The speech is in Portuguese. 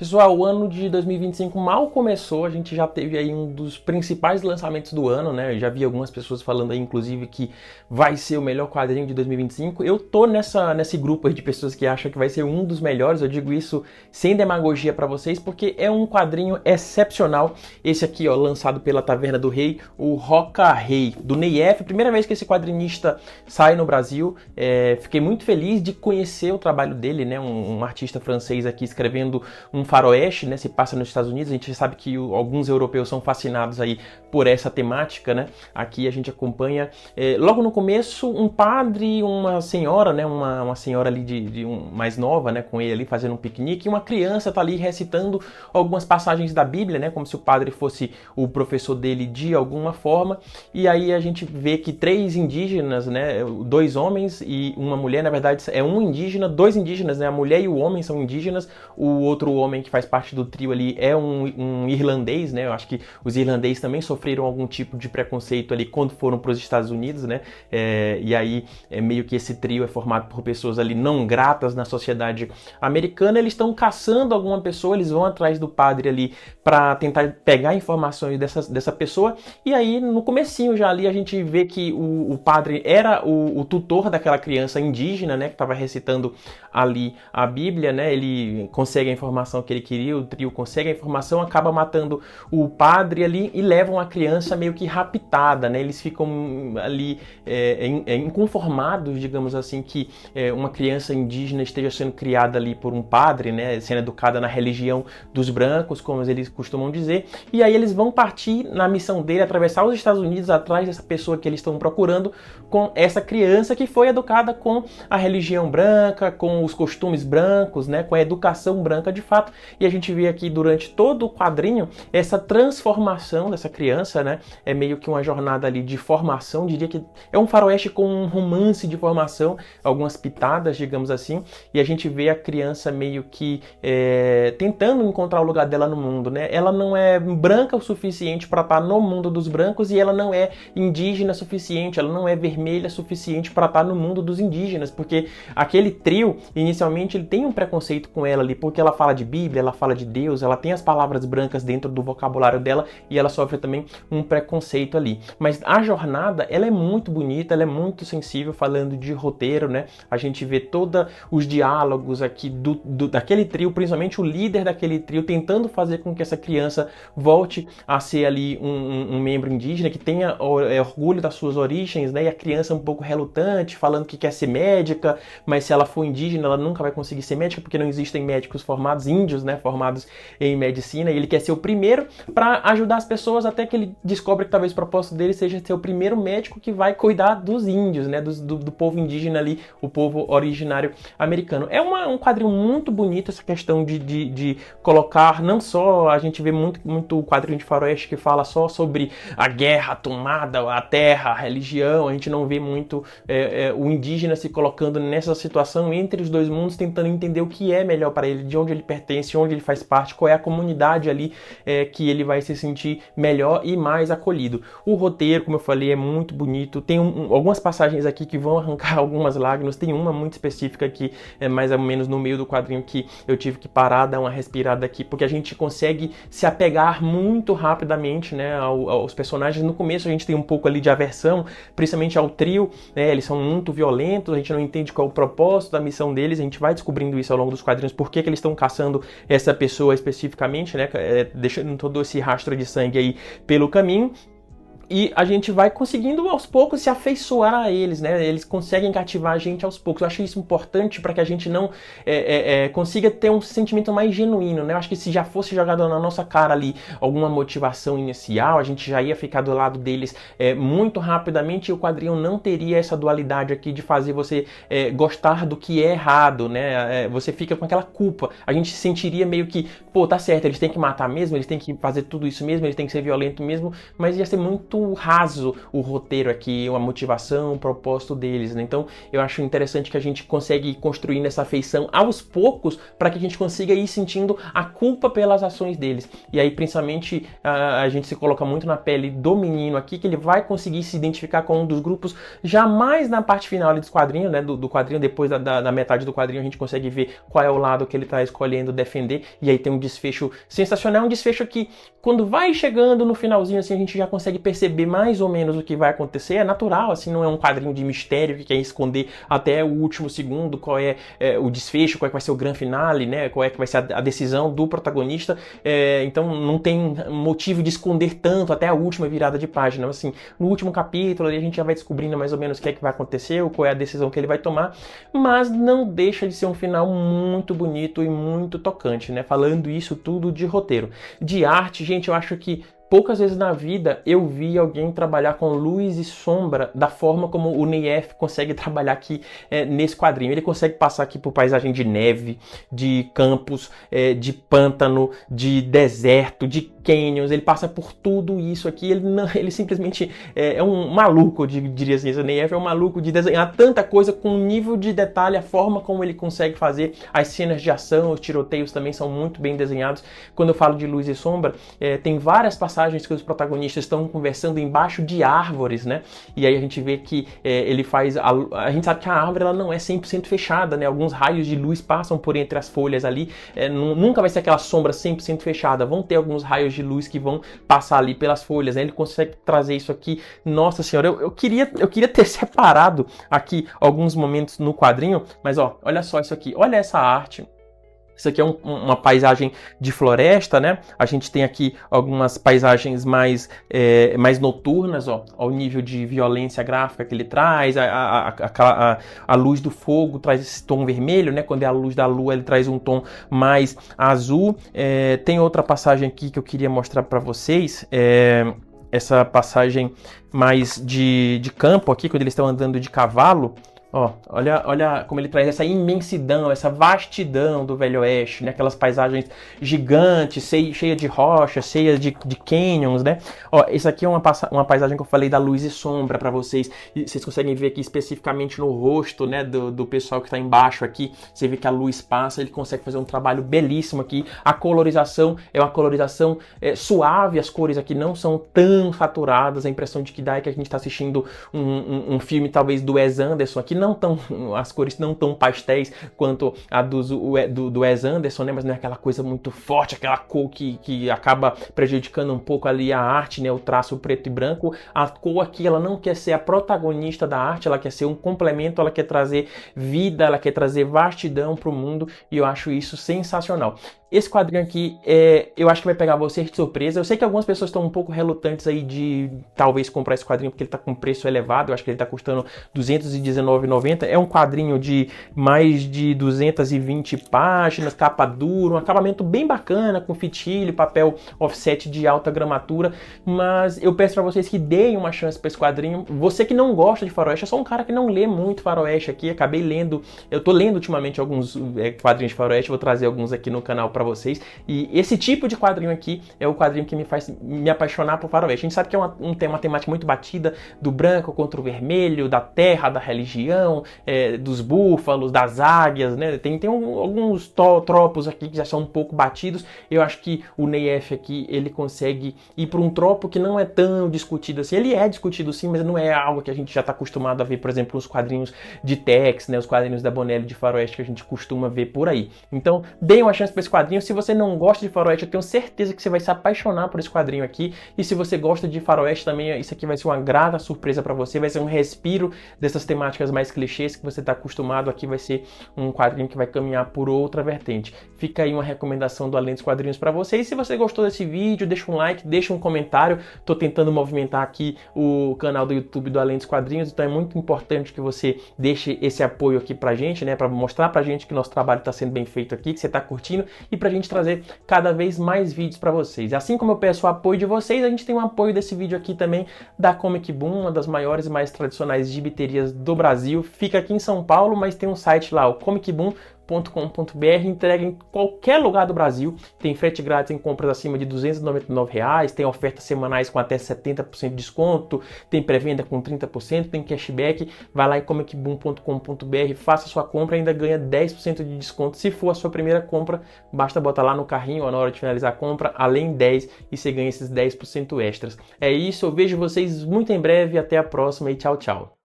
Pessoal, o ano de 2025 mal começou, a gente já teve aí um dos principais lançamentos do ano, né? Eu já vi algumas pessoas falando aí, inclusive, que vai ser o melhor quadrinho de 2025. Eu tô nesse grupo aí de pessoas que acham que vai ser um dos melhores, eu digo isso sem demagogia pra vocês, porque é um quadrinho excepcional. Esse aqui, ó, lançado pela Taverna do Rei, o Roca Rei, do Ney F. Primeira vez que esse quadrinista sai no Brasil, fiquei muito feliz de conhecer o trabalho dele, né? Um artista francês aqui escrevendo um faroeste, né, se passa nos Estados Unidos. A gente sabe que alguns europeus são fascinados aí por essa temática, né? Aqui a gente acompanha, logo no começo, um padre, uma senhora, né, uma senhora ali mais nova, né, com ele ali fazendo um piquenique, e uma criança tá ali recitando algumas passagens da Bíblia, né, como se o padre fosse o professor dele de alguma forma. E aí a gente vê que três indígenas, né, dois homens e uma mulher, na verdade é um indígena, dois indígenas, né, a mulher e o homem são indígenas, o outro homem que faz parte do trio ali é um irlandês, né? Eu acho que os irlandeses também sofreram algum tipo de preconceito ali quando foram para os Estados Unidos, né? E aí meio que esse trio é formado por pessoas ali não gratas na sociedade americana. Eles estão caçando alguma pessoa, eles vão atrás do padre ali para tentar pegar informações dessa pessoa. E aí no comecinho já ali a gente vê que o padre era o tutor daquela criança indígena, né? Que estava recitando ali a Bíblia, né? Ele consegue a informação que ele queria, o trio consegue a informação, acaba matando o padre ali e levam a criança meio que raptada, né? Eles ficam ali inconformados, digamos assim, que uma criança indígena esteja sendo criada ali por um padre, né? Sendo educada na religião dos brancos, como eles costumam dizer. E aí eles vão partir na missão dele, atravessar os Estados Unidos atrás dessa pessoa que eles estão procurando, com essa criança que foi educada com a religião branca, com os costumes brancos, né? Com a educação branca de fato. E a gente vê aqui durante todo o quadrinho essa transformação dessa criança, né? É meio que uma jornada ali de formação, diria que é um faroeste com um romance de formação, algumas pitadas, digamos assim, e a gente vê a criança meio que tentando encontrar o lugar dela no mundo, né? Ela não é branca o suficiente para estar no mundo dos brancos e ela não é indígena o suficiente, ela não é vermelha o suficiente para estar no mundo dos indígenas, porque aquele trio, inicialmente, ele tem um preconceito com ela ali, porque ela fala de Bíblia, ela fala de Deus, ela tem as palavras brancas dentro do vocabulário dela e ela sofre também um preconceito ali. Mas a jornada, ela é muito bonita, ela é muito sensível, falando de roteiro, né? A gente vê todos os diálogos aqui daquele trio, principalmente o líder daquele trio, tentando fazer com que essa criança volte a ser ali um membro indígena, que tenha orgulho das suas origens, né? E a criança um pouco relutante, falando que quer ser médica, mas se ela for indígena, ela nunca vai conseguir ser médica, porque não existem médicos formados, índios, né, formados em medicina, e ele quer ser o primeiro para ajudar as pessoas, até que ele descobre que talvez o propósito dele seja ser o primeiro médico que vai cuidar dos índios, né, do povo indígena ali, o povo originário americano. É um quadrinho muito bonito, essa questão de colocar, não só, a gente vê muito quadrinho de faroeste que fala só sobre a guerra, a tomada, a terra, a religião, a gente não vê muito o indígena se colocando nessa situação entre os dois mundos, tentando entender o que é melhor para ele, de onde ele pertence, onde ele faz parte, qual é a comunidade ali que ele vai se sentir melhor e mais acolhido. O roteiro, como eu falei, é muito bonito. Tem algumas passagens aqui que vão arrancar algumas lágrimas. Tem uma muito específica que é mais ou menos no meio do quadrinho que eu tive que parar, dar uma respirada aqui, porque a gente consegue se apegar muito rapidamente, né, aos personagens. No começo a gente tem um pouco ali de aversão, principalmente ao trio, né, eles são muito violentos, a gente não entende qual é o propósito da missão deles, a gente vai descobrindo isso ao longo dos quadrinhos, por que eles estão caçando essa pessoa especificamente, né, deixando todo esse rastro de sangue aí pelo caminho. E a gente vai conseguindo aos poucos se afeiçoar a eles, né? Eles conseguem cativar a gente aos poucos. Eu acho isso importante para que a gente não consiga ter um sentimento mais genuíno, né? Eu acho que se já fosse jogado na nossa cara ali alguma motivação inicial, a gente já ia ficar do lado deles muito rapidamente, e o quadrinho não teria essa dualidade aqui de fazer você gostar do que é errado, né? Você fica com aquela culpa. A gente se sentiria meio que, pô, tá certo, eles têm que matar mesmo, eles têm que fazer tudo isso mesmo, eles têm que ser violento mesmo, mas ia ser muito muito raso o roteiro aqui, a motivação, o propósito deles, né? Então eu acho interessante que a gente consegue ir construindo essa afeição aos poucos para que a gente consiga ir sentindo a culpa pelas ações deles. E aí, principalmente, a gente se coloca muito na pele do menino aqui, que ele vai conseguir se identificar com um dos grupos já mais na parte final ali do quadrinho, né? Do quadrinho, depois da metade do quadrinho, a gente consegue ver qual é o lado que ele está escolhendo defender. E aí tem um desfecho sensacional, um desfecho que, quando vai chegando no finalzinho, assim, a gente já consegue perceber mais ou menos o que vai acontecer. É natural, assim, não é um quadrinho de mistério que quer esconder até o último segundo qual é o desfecho, qual é que vai ser o grande finale, né? Qual é que vai ser a decisão do protagonista. Então não tem motivo de esconder tanto até a última virada de página. Assim, no último capítulo ali a gente já vai descobrindo mais ou menos o que é que vai acontecer, qual é a decisão que ele vai tomar, mas não deixa de ser um final muito bonito e muito tocante, né? Falando isso tudo de roteiro. De arte, gente, eu acho que poucas vezes na vida eu vi alguém trabalhar com luz e sombra da forma como o Neyef consegue trabalhar aqui nesse quadrinho. Ele consegue passar aqui por paisagem de neve, de campos, de pântano, de deserto, de canyons. Ele passa por tudo isso aqui. Ele simplesmente é um maluco, eu diria assim. O Neyef é um maluco de desenhar tanta coisa com um nível de detalhe, a forma como ele consegue fazer. As cenas de ação, os tiroteios também são muito bem desenhados. Quando eu falo de luz e sombra, tem várias passagens que os protagonistas estão conversando embaixo de árvores, né? E aí a gente vê que ele faz... A gente sabe que a árvore ela não é 100% fechada, né? Alguns raios de luz passam por entre as folhas ali. Nunca vai ser aquela sombra 100% fechada. Vão ter alguns raios de luz que vão passar ali pelas folhas, né? Ele consegue trazer isso aqui. Nossa senhora, eu queria ter separado aqui alguns momentos no quadrinho, mas ó, olha só isso aqui. Olha essa arte. Isso aqui é uma paisagem de floresta, né? A gente tem aqui algumas paisagens mais noturnas, ó, ao nível de violência gráfica que ele traz. A luz do fogo traz esse tom vermelho, né? Quando é a luz da lua, ele traz um tom mais azul. Tem outra passagem aqui que eu queria mostrar para vocês. Essa passagem mais de campo aqui, quando eles estão andando de cavalo. Ó, olha como ele traz essa imensidão, essa vastidão do Velho Oeste, né? Aquelas paisagens gigantes, cheias de rochas, cheias de canyons, né? Ó, esse aqui é uma paisagem que eu falei da luz e sombra para vocês. E vocês conseguem ver aqui especificamente no rosto, né, do pessoal que está embaixo aqui. Você vê que a luz passa, ele consegue fazer um trabalho belíssimo aqui. A colorização é uma colorização suave, as cores aqui não são tão saturadas. A impressão de que dá é que a gente está assistindo um filme talvez do Wes Anderson aqui. As cores não tão pastéis quanto a do Wes Anderson, né? Mas não é aquela coisa muito forte, aquela cor que acaba prejudicando um pouco ali a arte, né? O traço preto e branco. A cor aqui, ela não quer ser a protagonista da arte, ela quer ser um complemento, ela quer trazer vida, ela quer trazer vastidão para o mundo, e eu acho isso sensacional. Esse quadrinho aqui, eu acho que vai pegar vocês de surpresa. Eu sei que algumas pessoas estão um pouco relutantes aí de talvez comprar esse quadrinho porque ele está com preço elevado. Eu acho que ele está custando R$ 219,90. É um quadrinho de mais de 220 páginas, capa dura, um acabamento bem bacana, com fitilho, papel offset de alta gramatura. Mas eu peço para vocês que deem uma chance para esse quadrinho. Você que não gosta de faroeste, eu sou um cara que não lê muito faroeste aqui. Acabei lendo, eu tô lendo ultimamente alguns quadrinhos de faroeste, vou trazer alguns aqui no canal para vocês. E esse tipo de quadrinho aqui é o quadrinho que me faz me apaixonar por faroeste. A gente sabe que é uma temática muito batida, do branco contra o vermelho, da terra, da religião, dos búfalos, das águias, né? Tem alguns tropos aqui que já são um pouco batidos. Eu acho que o Neyef aqui, ele consegue ir para um tropo que não é tão discutido assim. Ele é discutido sim, mas não é algo que a gente já está acostumado a ver, por exemplo, nos quadrinhos de Tex, né? Os quadrinhos da Bonelli de faroeste que a gente costuma ver por aí. Então, deem uma chance para esse quadrinho. Se você não gosta de faroeste, eu tenho certeza que você vai se apaixonar por esse quadrinho aqui. E se você gosta de faroeste também, isso aqui vai ser uma grata surpresa para você. Vai ser um respiro dessas temáticas mais clichês que você está acostumado. Aqui vai ser um quadrinho que vai caminhar por outra vertente. Fica aí uma recomendação do Além dos Quadrinhos para você. E se você gostou desse vídeo, deixa um like, deixa um comentário. Estou tentando movimentar aqui o canal do YouTube do Além dos Quadrinhos, então é muito importante que você deixe esse apoio aqui pra gente, né, para mostrar pra gente que nosso trabalho está sendo bem feito aqui, que você está curtindo, e pra gente trazer cada vez mais vídeos para vocês. Assim como eu peço o apoio de vocês, a gente tem o apoio desse vídeo aqui também da Comic Boom, uma das maiores e mais tradicionais gibiterias do Brasil. Fica aqui em São Paulo, mas tem um site lá, o Comic Boom, entrega em qualquer lugar do Brasil, tem frete grátis em compras acima de R$ 299, tem ofertas semanais com até 70% de desconto, tem pré-venda com 30%, tem cashback. Vai lá em comicboom.com.br, faça sua compra e ainda ganha 10% de desconto se for a sua primeira compra. Basta botar lá no carrinho ou na hora de finalizar a compra, além 10, e você ganha esses 10% extras. É isso, eu vejo vocês muito em breve, até a próxima e tchau, tchau.